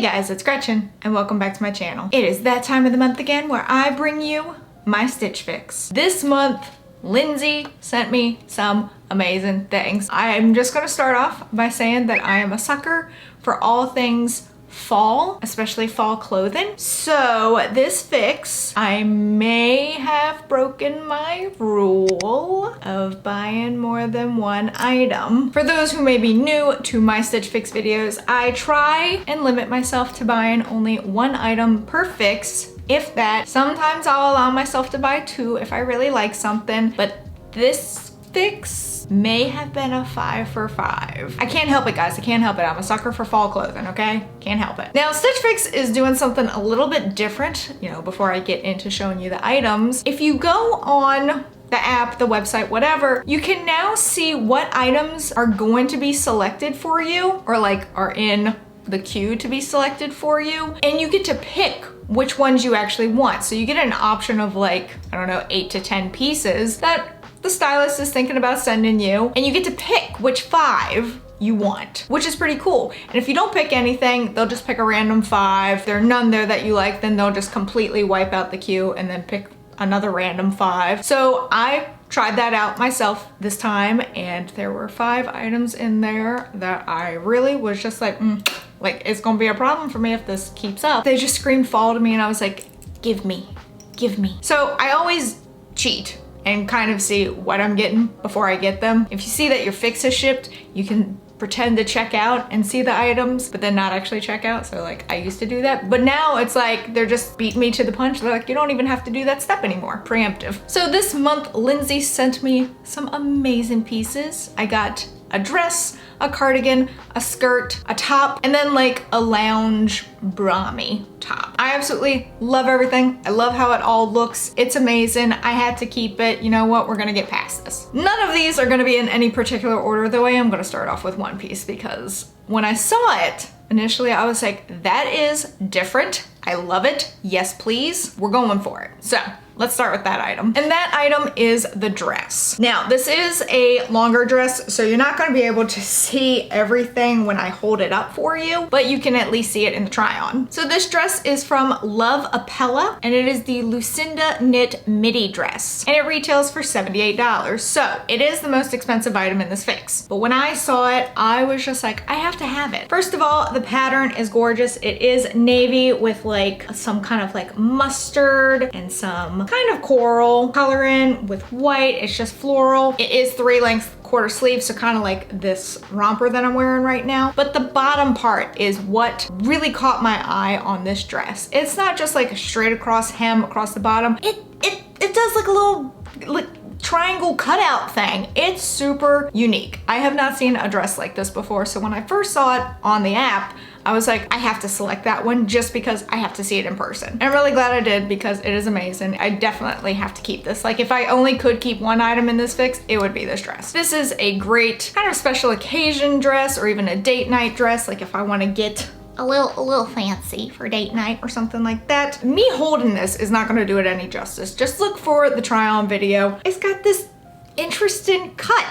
guys, it's Gretchen and welcome back to my channel. It is that time of the month again where I bring you my Stitch Fix. This month, Lindsay sent me some amazing things. I'm just gonna start off by saying that I am a sucker for all things fall, especially fall clothing. So this fix, I may have broken my rule of buying more than one item. For those who may be new to my Stitch Fix videos, I try and limit myself to buying only one item per fix, if that. Sometimes I'll allow myself to buy two if I really like something, but this fix may have been a 5 for 5. I can't help it, guys. I can't help it. I'm a sucker for fall clothing, okay? Can't help it. Now, Stitch Fix is doing something a little bit different, you know, before I get into showing you the items. If you go on the app, the website, whatever, you can now see what items are going to be selected for you, or like are in the queue to be selected for you. And you get to pick which ones you actually want. So you get an option of like, I don't know, 8 to 10 pieces that the stylist is thinking about sending you, and you get to pick which 5 you want, which is pretty cool. And if you don't pick anything, they'll just pick a random 5. If there are none there that you like, then they'll just completely wipe out the queue and then pick another random 5. So I tried that out myself this time, and there were 5 items in there that I really was just like it's gonna be a problem for me if this keeps up. They just screamed fall to me, and I was like, give me. So I always cheat and kind of see what I'm getting before I get them. If you see that your fix is shipped, you can pretend to check out and see the items, but then not actually check out. So like, I used to do that, but now it's like, they're just beating me to the punch. They're like, you don't even have to do that step anymore. Preemptive. So this month, Lindsay sent me some amazing pieces. I got a dress, a cardigan, a skirt, a top, and then like a lounge Brami top. I absolutely love everything. I love how it all looks. It's amazing. I had to keep it. You know what? We're gonna get past this. None of these are gonna be in any particular order, though I am gonna start off with one piece, because when I saw it, initially I was like, that is different. I love it. Yes, please. We're going for it. So let's start with that item. And that item is the dress. Now, this is a longer dress, so you're not gonna be able to see everything when I hold it up for you, but you can at least see it in the try on. So this dress is from Loveappella, and it is the Lucinda knit midi dress, and it retails for $78. So it is the most expensive item in this fix. But when I saw it, I was just like, I have to have it. First of all, the pattern is gorgeous. It is navy with like some kind of like mustard and some kind of coral coloring with white. It's just floral. It is 3-length quarter sleeve, so kind of like this romper that I'm wearing right now. But the bottom part is what really caught my eye on this dress. It's not just like a straight across hem across the bottom. It does like a little triangle cutout thing. It's super unique. I have not seen a dress like this before, so when I first saw it on the app, I was like, I have to select that one just because I have to see it in person. And I'm really glad I did, because it is amazing. I definitely have to keep this. Like, if I only could keep one item in this fix, it would be this dress. This is a great kind of special occasion dress, or even a date night dress. Like if I want to get a little fancy for date night or something like that. Me holding this is not going to do it any justice. Just look for the try on video. It's got this interesting cut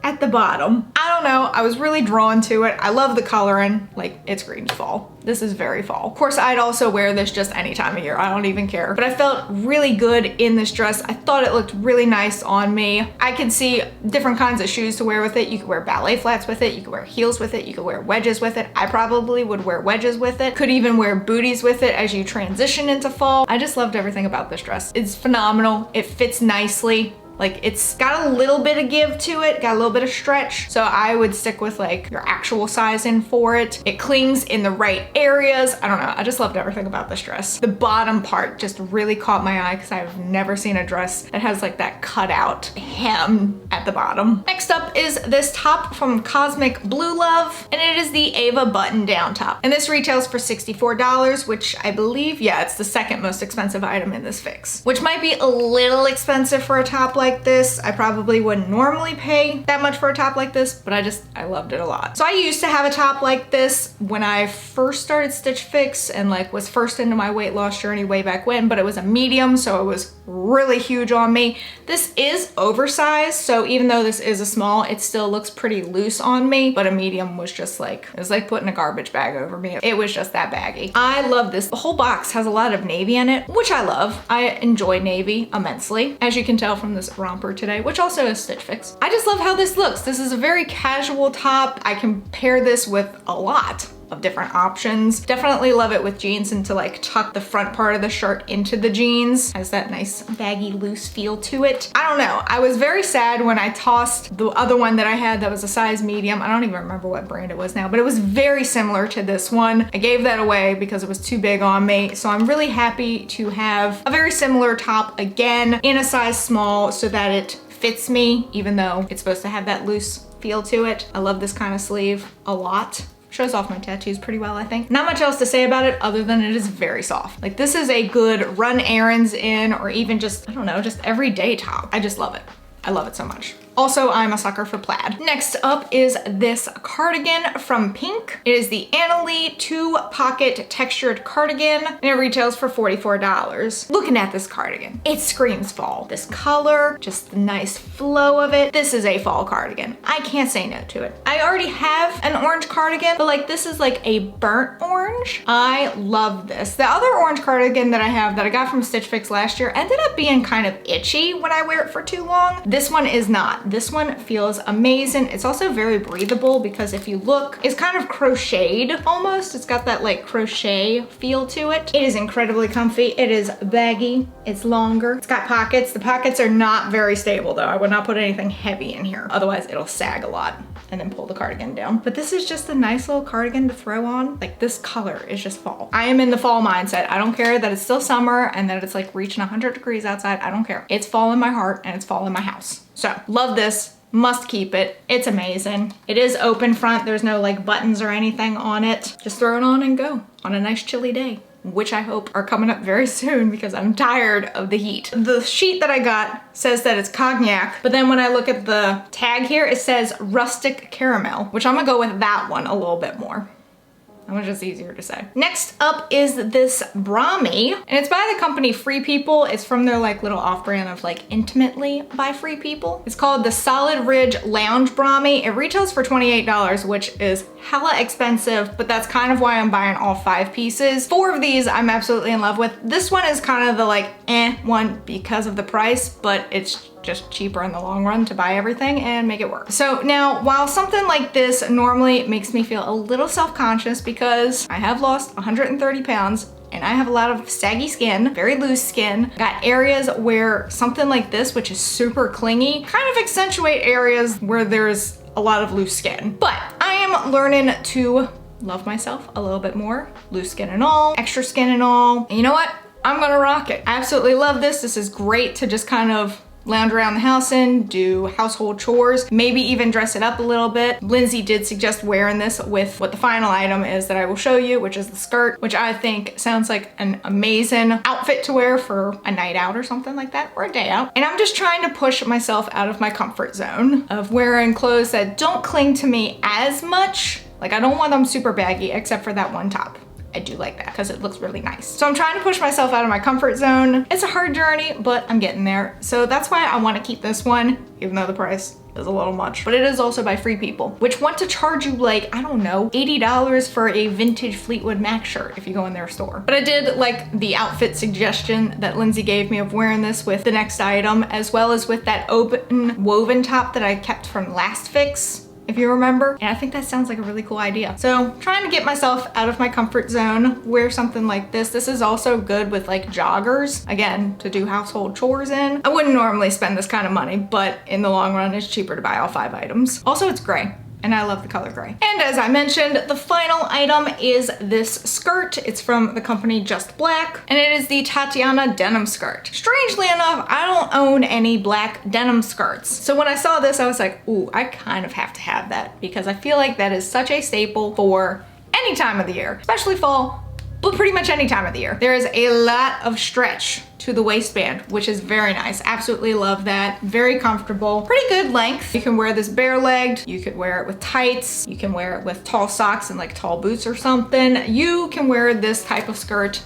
at the bottom. I don't know, I was really drawn to it. I love the coloring. Like, it's green fall. This is very fall. Of course, I'd also wear this just any time of year. I don't even care. But I felt really good in this dress. I thought it looked really nice on me. I could see different kinds of shoes to wear with it. You could wear ballet flats with it. You could wear heels with it. You could wear wedges with it. I probably would wear wedges with it. Could even wear booties with it as you transition into fall. I just loved everything about this dress. It's phenomenal. It fits nicely. Like, it's got a little bit of give to it, got a little bit of stretch. So I would stick with like your actual sizing for it. It clings in the right areas. I don't know, I just loved everything about this dress. The bottom part just really caught my eye, because I've never seen a dress that has like that cutout hem at the bottom. Next up is this top from Cosmic Blue Love, and it is the Ava button down top. And this retails for $64, which I believe, yeah, it's the second most expensive item in this fix, which might be a little expensive for a top like this. I probably wouldn't normally pay that much for a top like this, but I loved it a lot. So I used to have a top like this when I first started Stitch Fix and like was first into my weight loss journey way back when, but it was a medium, so it was really huge on me. This is oversized, so even even though this is a small, it still looks pretty loose on me, but a medium was just like, it was like putting a garbage bag over me. It was just that baggy. I love this. The whole box has a lot of navy in it, which I love. I enjoy navy immensely, as you can tell from this romper today, which also is Stitch Fix. I just love how this looks. This is a very casual top. I can pair this with a lot of different options. Definitely love it with jeans and to like tuck the front part of the shirt into the jeans. Has that nice baggy loose feel to it. I don't know. I was very sad when I tossed the other one that I had that was a size medium. I don't even remember what brand it was now, but it was very similar to this one. I gave that away because it was too big on me. So I'm really happy to have a very similar top again in a size small so that it fits me, even though it's supposed to have that loose feel to it. I love this kind of sleeve a lot. Shows off my tattoos pretty well, I think. Not much else to say about it other than it is very soft. Like this is a good run errands in, or even just, I don't know, just everyday top. I just love it. I love it so much. Also, I'm a sucker for plaid. Next up is this cardigan from Pinque. It is the Analeigh 2-pocket textured cardigan, and it retails for $44. Looking at this cardigan, it screams fall. This color, just the nice flow of it. This is a fall cardigan. I can't say no to it. I already have an orange cardigan, but like this is like a burnt orange. I love this. The other orange cardigan that I have that I got from Stitch Fix last year ended up being kind of itchy when I wear it for too long. This one is not. This one feels amazing. It's also very breathable because if you look, it's kind of crocheted almost. It's got that like crochet feel to it. It is incredibly comfy. It is baggy. It's longer. It's got pockets. The pockets are not very stable though. I would not put anything heavy in here. Otherwise it'll sag a lot and then pull the cardigan down. But this is just a nice little cardigan to throw on. Like this color is just fall. I am in the fall mindset. I don't care that it's still summer and that it's like reaching 100 degrees outside. I don't care. It's fall in my heart and it's fall in my house. So love this. Must keep it. It's amazing. It is open front. There's no like buttons or anything on it. Just throw it on and go on a nice chilly day, which I hope are coming up very soon because I'm tired of the heat. The sheet that I got says that it's cognac, but then when I look at the tag here, it says rustic caramel, which I'm gonna go with that one a little bit more. That was just easier to say. Next up is this Brami, and it's by the company Free People. It's from their like little off-brand of like Intimately by Free People. It's called the Solid Ridge Lounge Brami. It retails for $28, which is hella expensive, but that's kind of why I'm buying all 5 pieces. 4 of these I'm absolutely in love with. This one is kind of the like one because of the price, but it's just cheaper in the long run to buy everything and make it work. So now, while something like this normally makes me feel a little self-conscious because I have lost 130 pounds and I have a lot of saggy skin, very loose skin, got areas where something like this, which is super clingy, kind of accentuate areas where there's a lot of loose skin. But I am learning to love myself a little bit more, loose skin and all, extra skin and all. And you know what? I'm gonna rock it. I absolutely love this. This is great to just kind of lounge around the house in, do household chores, maybe even dress it up a little bit. Lindsay did suggest wearing this with what the final item is that I will show you, which is the skirt, which I think sounds like an amazing outfit to wear for a night out or something like that, or a day out. And I'm just trying to push myself out of my comfort zone of wearing clothes that don't cling to me as much. Like I don't want them super baggy except for that one top. I do like that because it looks really nice. So I'm trying to push myself out of my comfort zone. It's a hard journey, but I'm getting there. So that's why I want to keep this one, even though the price is a little much. But it is also by Free People, which want to charge you like, I don't know, $80 for a vintage Fleetwood Mac shirt if you go in their store. But I did like the outfit suggestion that Lindsay gave me of wearing this with the next item, as well as with that open woven top that I kept from last fix, if you remember. And I think that sounds like a really cool idea. So trying to get myself out of my comfort zone, wear something like this. This is also good with like joggers, again, to do household chores in. I wouldn't normally spend this kind of money, but in the long run, it's cheaper to buy all 5 items. Also, it's gray. And I love the color gray. And as I mentioned, the final item is this skirt. It's from the company Just Black, and it is the Tatiana denim skirt. Strangely enough, I don't own any black denim skirts. So when I saw this, I was like, ooh, I kind of have to have that because I feel like that is such a staple for any time of the year, especially fall, but pretty much any time of the year. There is a lot of stretch to the waistband, which is very nice. Absolutely love that. Very comfortable, pretty good length. You can wear this bare-legged, you could wear it with tights, you can wear it with tall socks and like tall boots or something. You can wear this type of skirt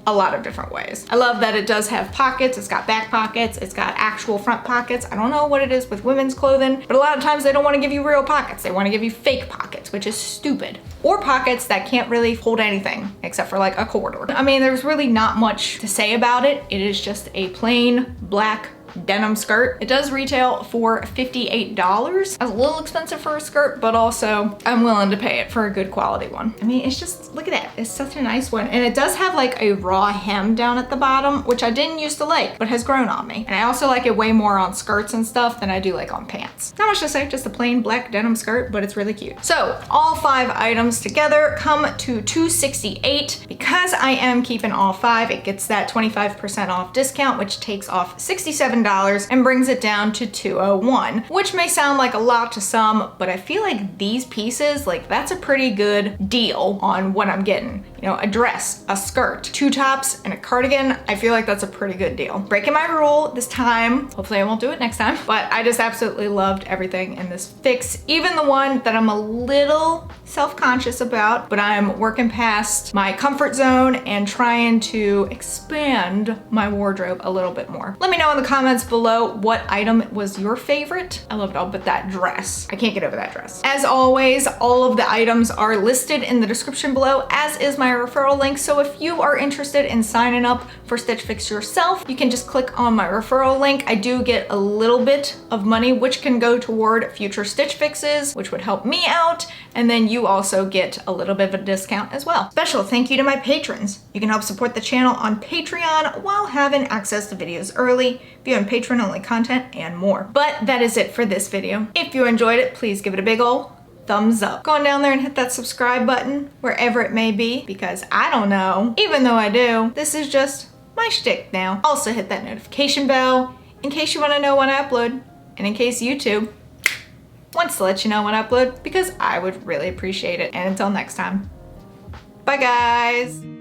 a lot of different ways. I love that it does have pockets. It's got back pockets. It's got actual front pockets. I don't know what it is with women's clothing, but a lot of times they don't want to give you real pockets. They want to give you fake pockets, which is stupid. Or pockets that can't really hold anything except for like a quarter. I mean, there's really not much to say about it. It is just a plain black denim skirt. It does retail for $58. That's a little expensive for a skirt, but also I'm willing to pay it for a good quality one. I mean, it's just, look at that. It's such a nice one. And it does have like a raw hem down at the bottom, which I didn't used to like, but has grown on me. And I also like it way more on skirts and stuff than I do like on pants. Not much to say, just a plain black denim skirt, but it's really cute. So all 5 items together come to $268. Because I am keeping all 5, it gets that 25% off discount, which takes off $67 and brings it down to $201, which may sound like a lot to some, but I feel like these pieces, like that's a pretty good deal on what I'm getting. You know, a dress, a skirt, 2 tops, and a cardigan. I feel like that's a pretty good deal. Breaking my rule this time. Hopefully I won't do it next time, but I just absolutely loved everything in this fix. Even the one that I'm a little self-conscious about, but I'm working past my comfort zone and trying to expand my wardrobe a little bit more. Let me know in the comments below what item was your favorite. I love it all but that dress. I can't get over that dress. As always, all of the items are listed in the description below, as is my referral link. So if you are interested in signing up for Stitch Fix yourself, you can just click on my referral link. I do get a little bit of money, which can go toward future Stitch Fixes, which would help me out. And then you also get a little bit of a discount as well. Special thank you to my patrons. You can help support the channel on Patreon while having access to videos early, viewing Patreon only content, and more. But that is it for this video. If you enjoyed it, please give it a big ol' thumbs up. Go on down there and hit that subscribe button wherever it may be, because I don't know, even though I do, this is just my shtick now. Also hit that notification bell in case you want to know when I upload, and in case YouTube wants to let you know when I upload, because I would really appreciate it. And until next time, bye guys.